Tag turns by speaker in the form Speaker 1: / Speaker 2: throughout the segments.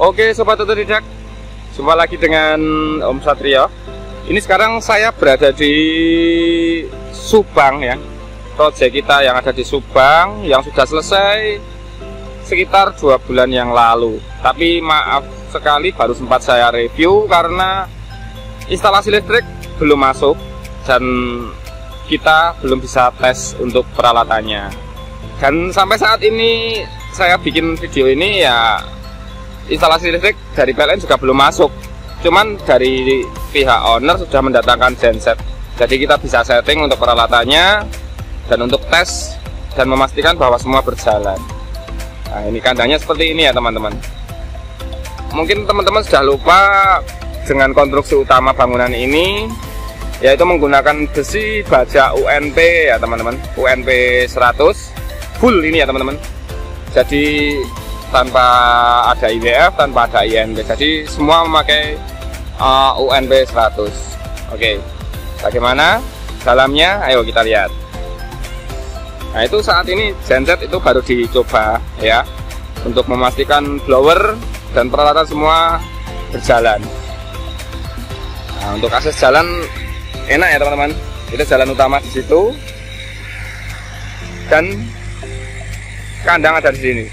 Speaker 1: Oke Sobat Otodidak, jumpa lagi dengan Om Satrio. Ini sekarang saya berada di Subang ya. Proyek kita yang ada di Subang yang sudah selesai sekitar 2 bulan yang lalu. Tapi maaf sekali baru sempat saya review karena instalasi listrik belum masuk dan kita belum bisa tes untuk peralatannya. Dan sampai saat ini saya bikin video ini ya, instalasi listrik dari PLN juga belum masuk. Cuman dari pihak owner sudah mendatangkan genset. Jadi kita bisa setting untuk peralatannya dan untuk tes dan memastikan bahwa semua berjalan. Nah, ini kandangnya seperti ini ya teman-teman. Mungkin teman-teman sudah lupa dengan konstruksi utama bangunan ini, yaitu menggunakan besi baja UNP ya teman-teman. UNP 100 full ini ya teman-teman. Jadi tanpa ada IWF, tanpa ada INP, jadi semua memakai UNP 100. Oke, bagaimana dalamnya? Ayo kita lihat. Nah, itu saat ini genset itu baru dicoba ya, untuk memastikan blower dan peralatan semua berjalan. Nah, untuk akses jalan enak ya teman-teman. Itu jalan utama di situ dan kandang ada di sini.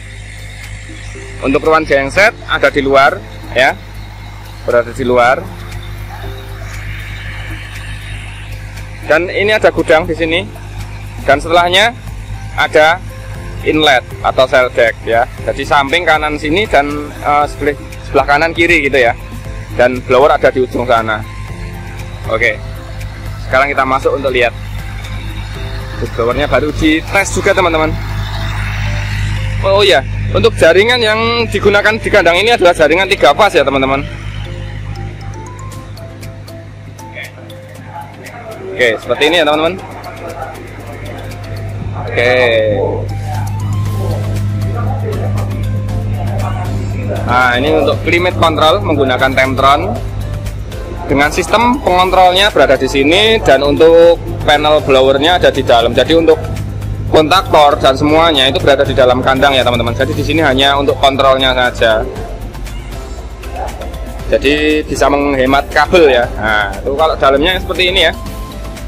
Speaker 1: Untuk ruang genset ada di luar ya, berada di luar. Dan ini ada gudang di sini. Dan setelahnya ada inlet atau cell deck ya. Jadi samping kanan sini dan sebelah kanan kiri gitu ya. Dan blower ada di ujung sana. Oke. Sekarang kita masuk untuk lihat. Blowernya baru dites juga teman-teman. Oh iya, untuk jaringan yang digunakan di kandang ini adalah jaringan 3 fase ya teman-teman. Oke, seperti ini ya teman-teman. Oke. Nah, ini untuk climate control menggunakan Temptron. Dengan sistem pengontrolnya berada di sini dan untuk panel blowernya ada di dalam. Jadi untuk kontaktor dan semuanya itu berada di dalam kandang ya teman-teman. Jadi di sini hanya untuk kontrolnya saja. Jadi bisa menghemat kabel ya. Nah, itu kalau dalamnya seperti ini ya.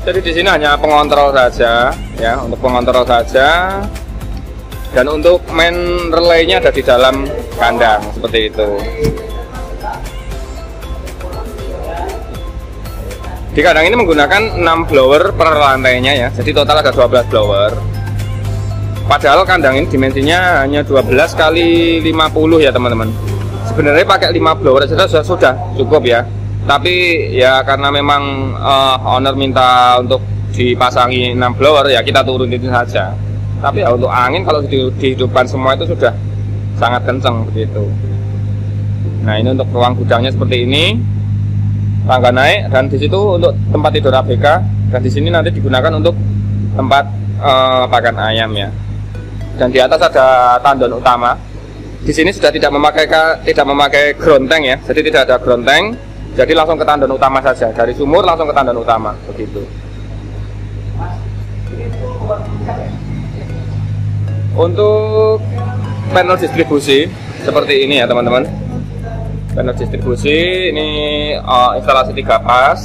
Speaker 1: Jadi di sini hanya pengontrol saja ya, untuk pengontrol saja. Dan untuk main relaynya ada di dalam kandang seperti itu. Di kandang ini menggunakan 6 blower per lantainya ya. Jadi total ada 12 blower. Padahal kandang ini dimensinya hanya 12 kali 50 ya teman-teman. Sebenarnya pakai 5 blower saja sudah cukup ya. Tapi ya karena memang owner minta untuk dipasangi 6 blower ya, kita turunin saja. Tapi ya untuk angin kalau dihidupkan semua itu sudah sangat kencang begitu. Nah, ini untuk ruang gudangnya seperti ini. Tangga naik dan di situ untuk tempat tidur ABK, dan di sini nanti digunakan untuk tempat pakan ayam ya. Dan di atas ada tandon utama. Di sini sudah tidak memakai ground tank ya. Jadi tidak ada ground tank. Jadi langsung ke tandon utama saja. Dari sumur langsung ke tandon utama begitu. Untuk panel distribusi seperti ini ya teman-teman. Panel distribusi ini instalasi 3 pas.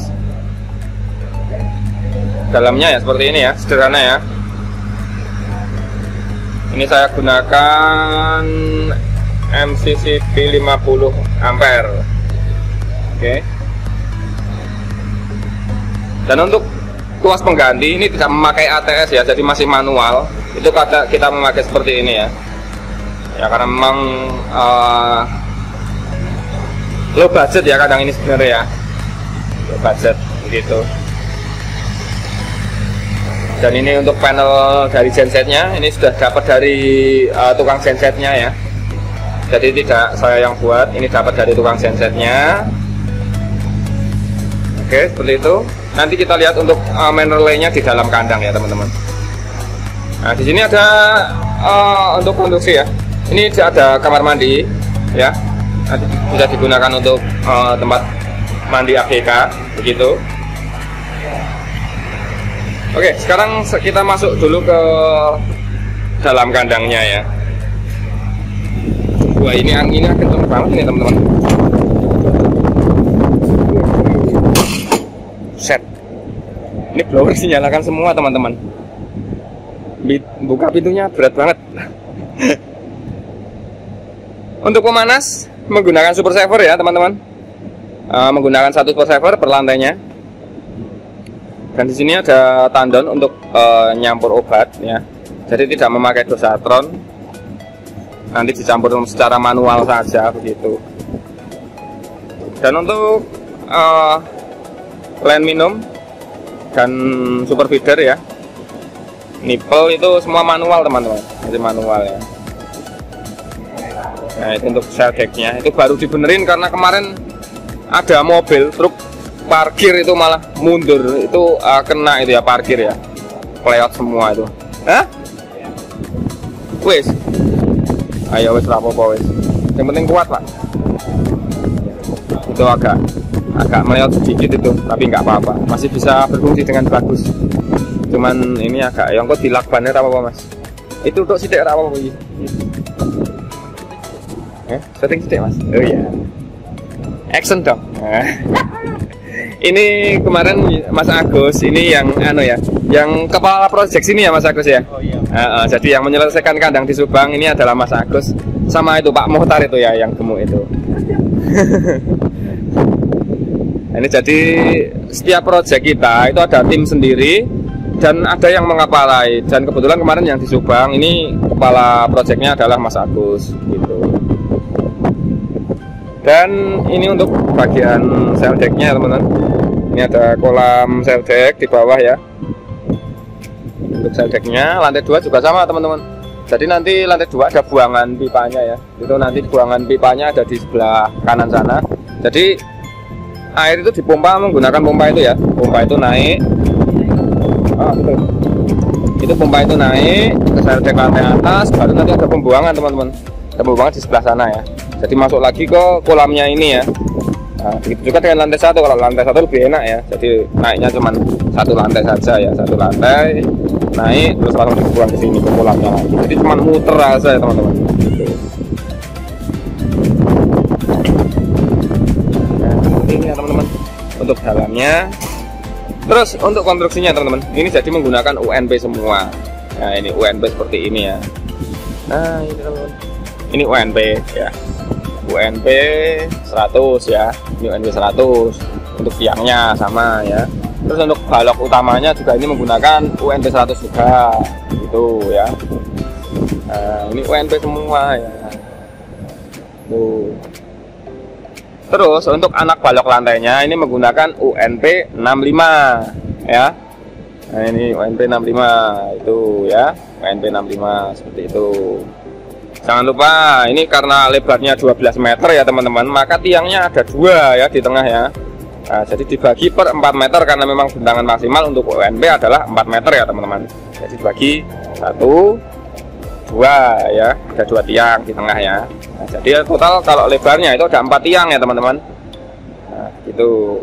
Speaker 1: Dalamnya ya seperti ini ya, sederhana ya. Ini saya gunakan MCCP 50 ampere. Oke. Dan untuk tuas pengganti ini tidak memakai ATS ya, jadi masih manual. Itu kita memakai seperti ini ya. Ya karena memang low budget ya kandang ini sebenarnya ya. Low budget begitu. Dan ini untuk panel dari gensetnya, ini sudah dapat dari tukang gensetnya ya. Jadi tidak saya yang buat, ini dapat dari tukang gensetnya. Oke, seperti itu. Nanti kita lihat untuk main relaynya di dalam kandang ya teman-teman. Nah, di sini ada untuk konstruksi ya. Ini ada kamar mandi ya. Nanti bisa digunakan untuk tempat mandi ABK begitu. Oke, sekarang kita masuk dulu ke dalam kandangnya ya. Wah, ini anginnya kenceng banget ini teman-teman. Set. Ini blower dinyalakan semua teman-teman. Buka pintunya berat banget. Untuk pemanas menggunakan super saver ya teman-teman. Menggunakan satu super saver per lantainya. Dan di sini ada tandon untuk nyampur obat ya. Jadi tidak memakai dosatron. Nanti dicampur secara manual saja begitu. Dan untuk line minum dan super feeder ya, nipple itu semua manual teman-teman, masih manual ya. Nah itu untuk shell decknya, itu baru dibenerin karena kemarin ada mobil truk parkir itu malah mundur, itu kena itu ya parkir ya, kleot semua itu. Hah? Wes, ayo wes rapopo wes, yang penting kuat pak. Itu agak meleot sedikit itu, tapi nggak apa-apa, masih bisa berfungsi dengan bagus. Cuman ini agak yang kok dilakbannya apa mas? Itu untuk sidik apa ini? Setting sidik mas? Oh iya. Action dong. Ini kemarin Mas Agus ini yang ya, yang kepala project sini ya Mas Agus ya. Oh iya. Jadi yang menyelesaikan kandang di Subang ini adalah Mas Agus sama itu Pak Muhtar itu ya yang gemuk itu. Ini jadi setiap project kita itu ada tim sendiri dan ada yang mengepalai, dan kebetulan kemarin yang di Subang ini kepala projectnya adalah Mas Agus gitu. Dan ini untuk bagian cell decknya teman-teman, ini ada kolam cell deck di bawah ya. Untuk cell decknya lantai 2 juga sama teman-teman, jadi nanti lantai 2 ada buangan pipanya ya, itu nanti buangan pipanya ada di sebelah kanan sana. Jadi air itu dipompa menggunakan pompa itu ya, pompa itu naik, betul. Itu pompa itu naik ke cell deck lantai atas, baru nanti ada pembuangan teman-teman, ada pembuangan di sebelah sana ya. Jadi masuk lagi ke kolamnya ini ya. Nah, begitu juga dengan lantai 1, kalau lantai 1 lebih enak ya, jadi naiknya cuma satu lantai saja ya, satu lantai naik terus langsung dibuang ke sini ke kolamnya lagi. Jadi cuma muter aja ya teman-teman. Ini ya teman-teman untuk dalamnya. Terus untuk konstruksinya teman-teman, ini jadi menggunakan UNP semua. Nah ini UNP seperti ini ya. Nah ini teman-teman, ini UNP ya, UNP 100 ya, ini UNP 100 untuk tiangnya sama ya. Terus untuk balok utamanya juga ini menggunakan UNP 100 juga gitu ya. Nah ini UNP semua ya tuh. Terus untuk anak balok lantainya ini menggunakan UNP 65 ya. Nah ini UNP 65 itu ya, UNP 65 seperti itu. Jangan lupa ini karena lebarnya 12 meter ya teman-teman, maka tiangnya ada 2 ya di tengah ya. Nah, jadi dibagi per 4 meter karena memang bentangan maksimal untuk UNP adalah 4 meter ya teman-teman. Jadi dibagi 1, 2 ya, ada 2 tiang di tengah ya. Nah, jadi total kalau lebarnya itu ada 4 tiang ya teman-teman. Nah gitu.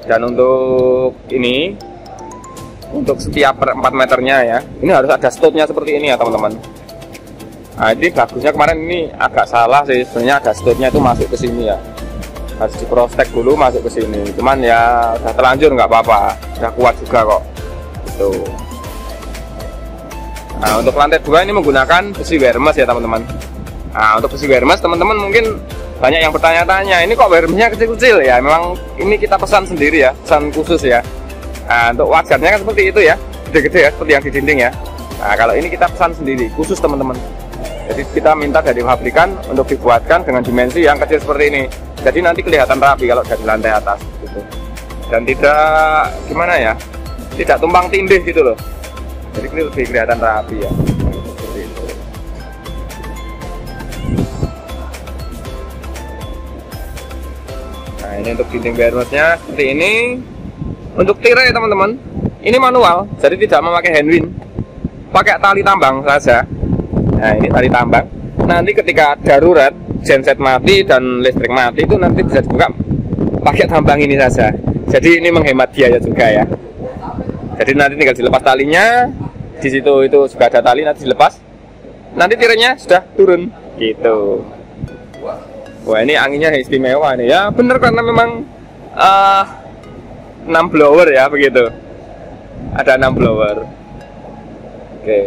Speaker 1: Dan untuk ini, untuk setiap per 4 meternya ya, ini harus ada stopnya seperti ini ya teman-teman. Nah ini bagusnya kemarin ini agak salah sih, sebenarnya ada stopnya itu masuk ke sini ya, harus diprostek dulu masuk ke sini. Cuman ya udah terlanjur nggak apa-apa, udah kuat juga kok gitu. Nah untuk lantai 2 ini menggunakan besi wearmess ya teman-teman. Nah untuk besi wearmess teman-teman mungkin banyak yang bertanya-tanya, ini kok wearmessnya kecil-kecil ya. Memang ini kita pesan sendiri ya, pesan khusus ya. Nah untuk wajarnya kan seperti itu ya, gede-gede ya, seperti yang di dinding ya. Nah kalau ini kita pesan sendiri khusus teman-teman. Jadi kita minta dari pabrikan untuk dibuatkan dengan dimensi yang kecil seperti ini. Jadi nanti kelihatan rapi kalau dari lantai atas gitu. Dan tidak gimana ya, tidak tumpang tindih gitu loh. Jadi ini lebih kelihatan rapi ya. Seperti itu. Nah ini untuk dinding wearmessnya seperti ini. Untuk tirai ya teman-teman, ini manual, jadi tidak memakai handwind, pakai tali tambang saja. Nah ini tali tambang. Nanti ketika darurat, genset mati dan listrik mati itu nanti bisa dibuka pakai tambang ini saja. Jadi ini menghemat biaya juga ya. Jadi nanti tinggal dilepas talinya, di situ itu juga ada tali, nanti dilepas, nanti tirainya sudah turun. gitu. Wah, ini anginnya istimewa nih ya, bener karena memang 6 blower ya begitu. Ada 6 blower. Oke.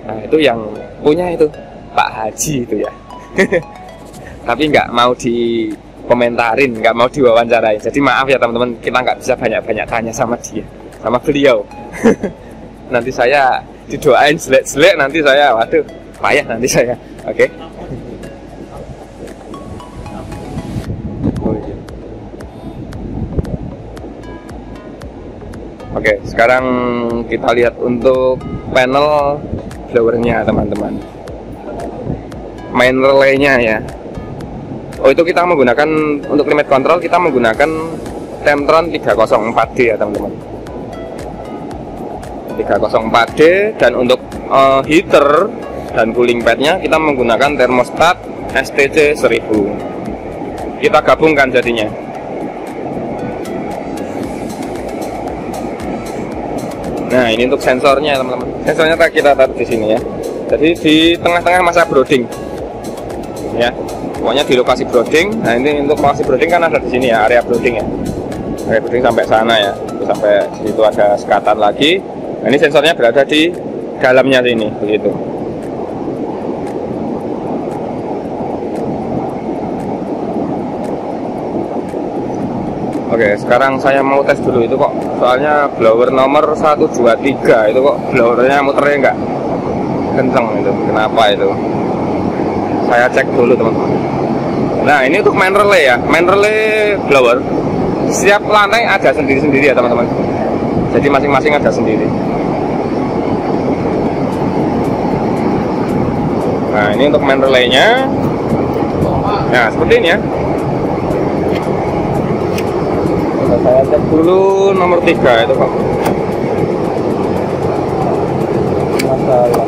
Speaker 1: Nah, itu yang punya itu Pak Haji itu ya. Tapi nggak mau dikomentarin, nggak mau diwawancarain. Jadi maaf ya teman-teman, kita nggak bisa banyak-banyak tanya sama dia, sama beliau. Nanti saya didoain jelek-jelek, nanti saya, waduh, payah nanti saya. Oke. Oke, sekarang kita lihat untuk panel blowernya teman-teman. Main relaynya ya. Oh, itu kita menggunakan untuk remote control, kita menggunakan Temtron 304D ya teman-teman. 304D, dan untuk heater dan cooling padnya kita menggunakan thermostat STC 1000. Kita gabungkan jadinya. Nah, ini untuk sensornya teman-teman. Sensornya kita taruh di sini ya. Jadi di tengah-tengah masa brooding. Ya. Pokoknya di lokasi brooding. Nah, ini untuk lokasi brooding kan ada di sini ya, area brooding ya. Area brooding sampai sana ya. Sampai situ ada sekatan lagi. Nah, ini sensornya berada di dalamnya sini, begitu. Oke, sekarang saya mau tes dulu itu kok. Soalnya blower nomor 123 itu kok blowernya muternya enggak kenceng itu. Kenapa itu? Saya cek dulu teman-teman. Nah, ini untuk main relay ya, main relay blower. Setiap lantai ada sendiri-sendiri ya teman-teman. Jadi masing-masing ada sendiri. Nah, ini untuk main relaynya. Nah, seperti ini ya. Saya cek dulu nomor 3 itu kok masalah.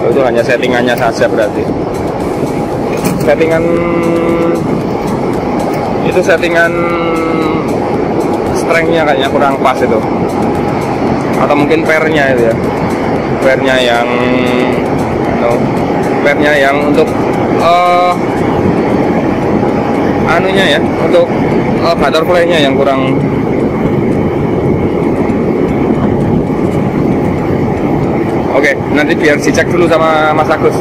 Speaker 1: Itu hanya settingannya saja berarti. Settingan strength-nya kayaknya kurang pas itu. Atau mungkin pair-nya itu ya. Pair-nya yang untuk anunya ya, untuk butterfly-nya yang kurang. Oke, nanti biar dicek dulu sama Mas Agus.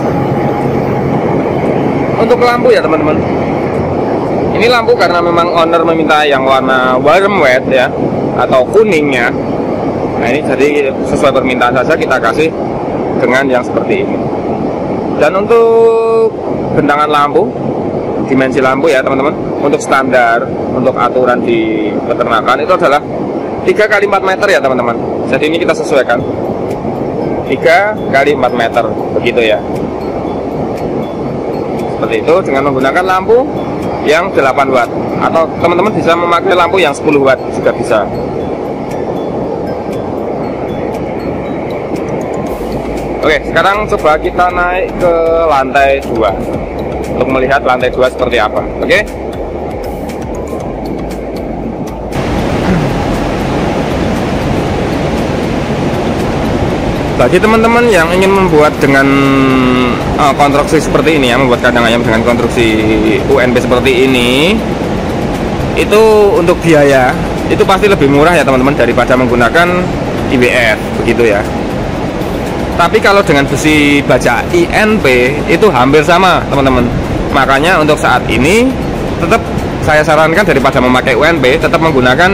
Speaker 1: Untuk lampu ya teman-teman. Ini lampu karena memang owner meminta yang warna warm white ya, atau kuningnya. Nah, ini jadi sesuai permintaan saja kita kasih dengan yang seperti ini. Dan untuk bentangan lampu, dimensi lampu ya teman-teman, untuk standar, untuk aturan di peternakan itu adalah 3 x 4 meter ya teman-teman. Jadi ini kita sesuaikan 3 x 4 meter, begitu ya. Seperti itu dengan menggunakan lampu yang 8 watt, atau teman-teman bisa memakai lampu yang 10 watt juga bisa. Oke, sekarang coba kita naik ke lantai 2 untuk melihat lantai 2 seperti apa. Oke. Bagi teman-teman yang ingin membuat dengan konstruksi seperti ini ya, membuat kandang ayam dengan konstruksi UNB seperti ini, itu untuk biaya itu pasti lebih murah ya teman-teman daripada menggunakan IBF, begitu ya. Tapi kalau dengan besi baja INP itu hampir sama teman-teman. Makanya untuk saat ini tetap saya sarankan daripada memakai UNB, tetap menggunakan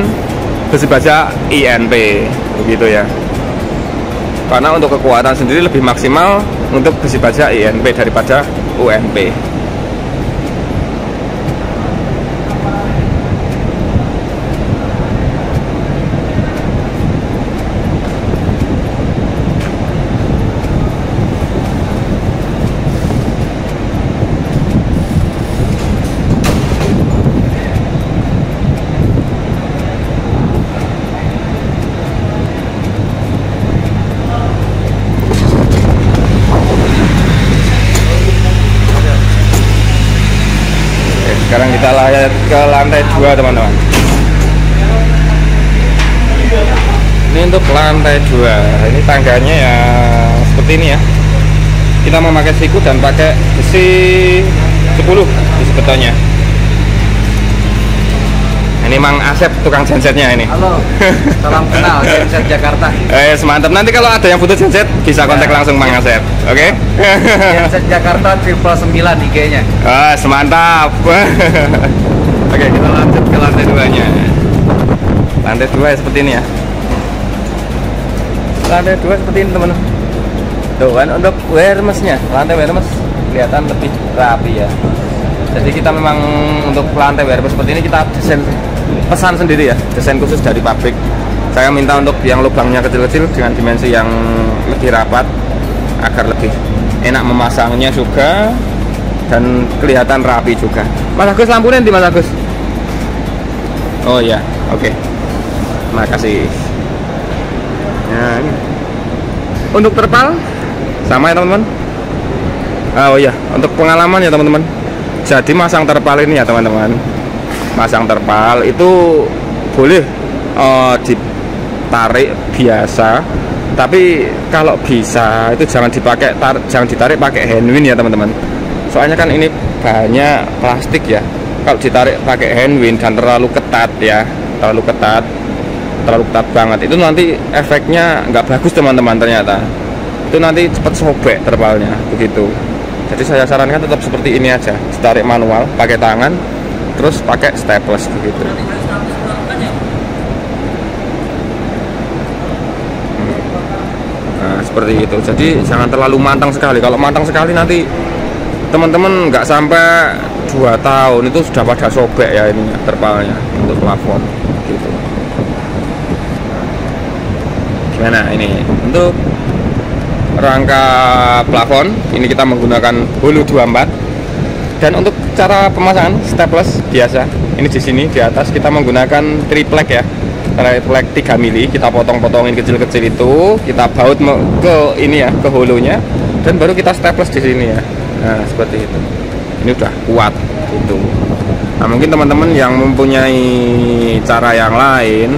Speaker 1: besi baja INP, begitu ya. Karena untuk kekuatan sendiri lebih maksimal untuk besi baja INP daripada UNP. Sekarang kita lihat ke lantai 2 teman-teman. Ini untuk lantai 2. Ini tangganya ya seperti ini ya. Kita memakai siku dan pakai besi 10 di sebetulnya. Ini Mang Asep tukang gensetnya ini.
Speaker 2: Halo, salam kenal genset Jakarta.
Speaker 1: Semantap. Nanti kalau ada yang butuh genset bisa kontak langsung Mang Asep. Oke?
Speaker 2: Genset Jakarta 999 IG-nya.
Speaker 1: Semantap. Oke, kita lanjut ke lantai 2-nya. Lantai 2 seperti ini ya. Lantai 2 seperti ini teman-teman. Tuh kan untuk wearmesnya, lantai wearmes kelihatan lebih rapi ya. Jadi kita memang untuk lantai wearmes seperti ini kita desain pesan sendiri ya, desain khusus dari pabrik. Saya minta untuk yang lubangnya kecil-kecil dengan dimensi yang lebih rapat agar lebih enak memasangnya juga dan kelihatan rapi juga. Mas Agus, lampunya di Mas Agus. Oh iya, oke. Terima kasih. Nah, ini. Untuk terpal sama ya teman-teman. Oh iya, untuk pengalaman ya teman-teman. Jadi masang terpal ini ya teman-teman, masang terpal itu boleh ditarik biasa, tapi kalau bisa itu jangan ditarik pakai handwind ya teman-teman. Soalnya kan ini bahannya plastik ya. Kalau ditarik pakai handwind dan terlalu ketat ya, terlalu ketat banget, itu nanti efeknya nggak bagus teman-teman. Ternyata itu nanti cepat sobek terpalnya begitu. Jadi saya sarankan tetap seperti ini aja, ditarik manual pakai tangan, terus pakai staples begitu. Nah seperti itu. Jadi jangan terlalu mantang sekali. Kalau mantang sekali nanti teman-teman nggak sampai 2 tahun itu sudah pada sobek ya ini terpalnya untuk plafon gitu. Gimana ini untuk rangka plafon? Ini kita menggunakan hulu 24. Dan untuk cara pemasangan staples biasa, ini di sini di atas kita menggunakan triplek ya, triplek 3 mili. Kita potong-potongin kecil-kecil itu, kita baut ke ini ya, ke hulunya, dan baru kita staples di sini ya. Nah seperti itu. Ini udah kuat gitu. Nah mungkin teman-teman yang mempunyai cara yang lain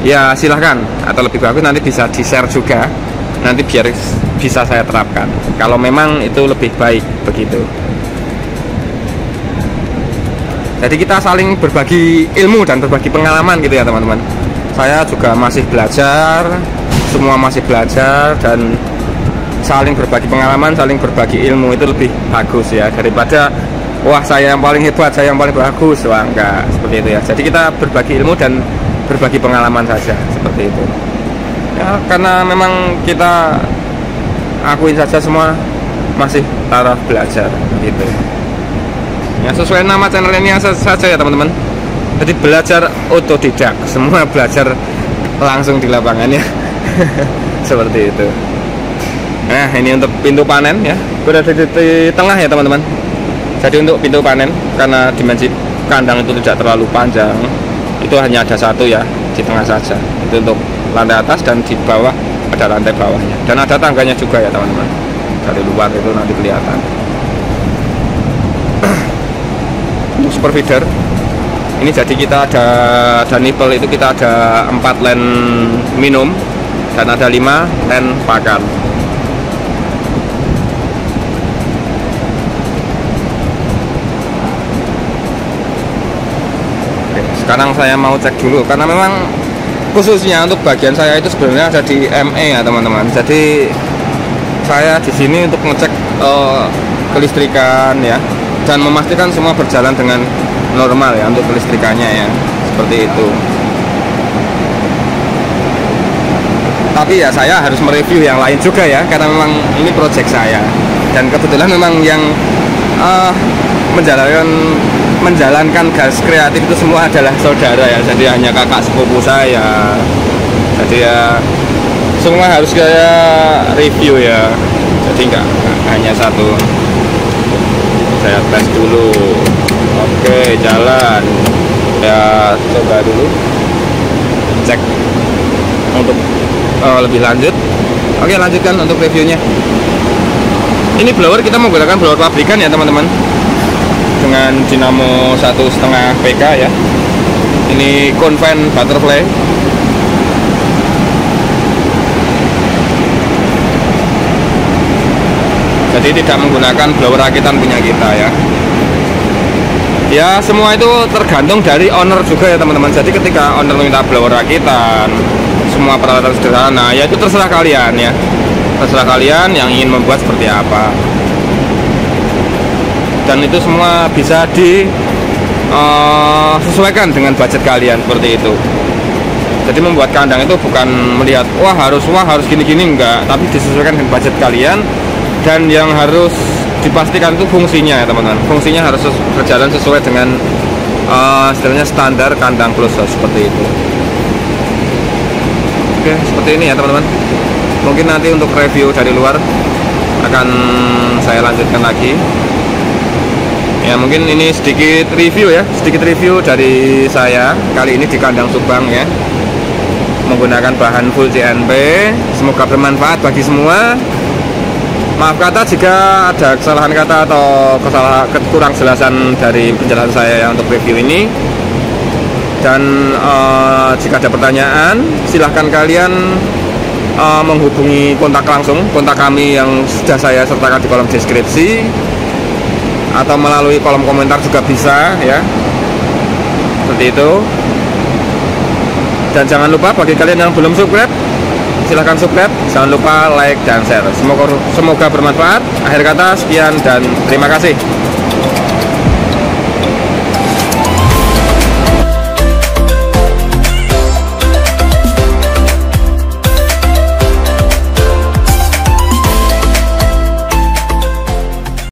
Speaker 1: ya silahkan, atau lebih bagus nanti bisa di-share juga, nanti biar bisa saya terapkan kalau memang itu lebih baik begitu. Jadi kita saling berbagi ilmu dan berbagi pengalaman gitu ya teman-teman. Saya juga masih belajar, semua masih belajar, dan saling berbagi pengalaman, saling berbagi ilmu itu lebih bagus ya, daripada wah saya yang paling hebat, saya yang paling bagus. Wah enggak, seperti itu ya. Jadi kita berbagi ilmu dan berbagi pengalaman saja, seperti itu ya, karena memang kita akuin saja semua masih taraf belajar gitu ya, sesuai nama channel ini saja ya teman-teman. Jadi belajar otodidak, semua belajar langsung di lapangannya. Seperti itu. Nah ini untuk pintu panen ya, berada di tengah ya teman-teman. Jadi untuk pintu panen, karena dimensi kandang itu tidak terlalu panjang, itu hanya ada satu ya, di tengah saja. Itu untuk lantai atas, dan di bawah ada lantai bawahnya, dan ada tangganya juga ya teman-teman. Dari luar itu nanti kelihatan. Untuk super feeder ini, jadi kita ada nipple itu, kita ada 4 len minum dan ada 5 len pakan. Oke, sekarang saya mau cek dulu, karena memang khususnya untuk bagian saya itu sebenarnya ada di ME ya teman-teman. Jadi saya di sini untuk ngecek kelistrikan ya, dan memastikan semua berjalan dengan normal ya untuk kelistrikannya ya, seperti itu. Tapi ya saya harus mereview yang lain juga ya, karena memang ini project saya, dan kebetulan memang yang menjalankan gas kreatif itu semua adalah saudara ya, jadi hanya kakak sepupu saya. Jadi ya semua harus saya review ya, jadi nggak hanya satu. Saya tes dulu. Oke, jalan. Ya coba dulu cek untuk lebih lanjut. Oke, lanjutkan untuk reviewnya. Ini blower kita menggunakan blower pabrikan ya teman-teman. dengan dinamo 1,5 PK ya. Ini Conven Butterfly. Jadi tidak menggunakan blower rakitan punya kita ya. Ya semua itu tergantung dari owner juga ya teman-teman. Jadi ketika owner minta blower rakitan, semua peralatan sederhana, ya itu terserah kalian ya. Terserah kalian yang ingin membuat seperti apa. Dan itu semua bisa disesuaikan dengan budget kalian seperti itu. Jadi membuat kandang itu bukan melihat wah harus gini-gini, enggak, tapi disesuaikan dengan budget kalian. Dan yang harus dipastikan itu fungsinya ya teman-teman. Fungsinya harus berjalan sesuai dengan istilahnya standar kandang closed house seperti itu. Oke, seperti ini ya teman-teman. Mungkin nanti untuk review dari luar akan saya lanjutkan lagi. Ya mungkin ini sedikit review ya, sedikit review dari saya kali ini di kandang Subang ya, menggunakan bahan full CNP. Semoga bermanfaat bagi semua. Maaf kata jika ada kesalahan kata atau kurang jelasan dari penjelasan saya ya untuk review ini. Dan jika ada pertanyaan, silahkan kalian menghubungi kontak kami yang sudah saya sertakan di kolom deskripsi, atau melalui kolom komentar juga bisa ya, seperti itu. Dan jangan lupa bagi kalian yang belum subscribe, silahkan subscribe, jangan lupa like dan share. Semoga bermanfaat. Akhir kata sekian dan terima kasih.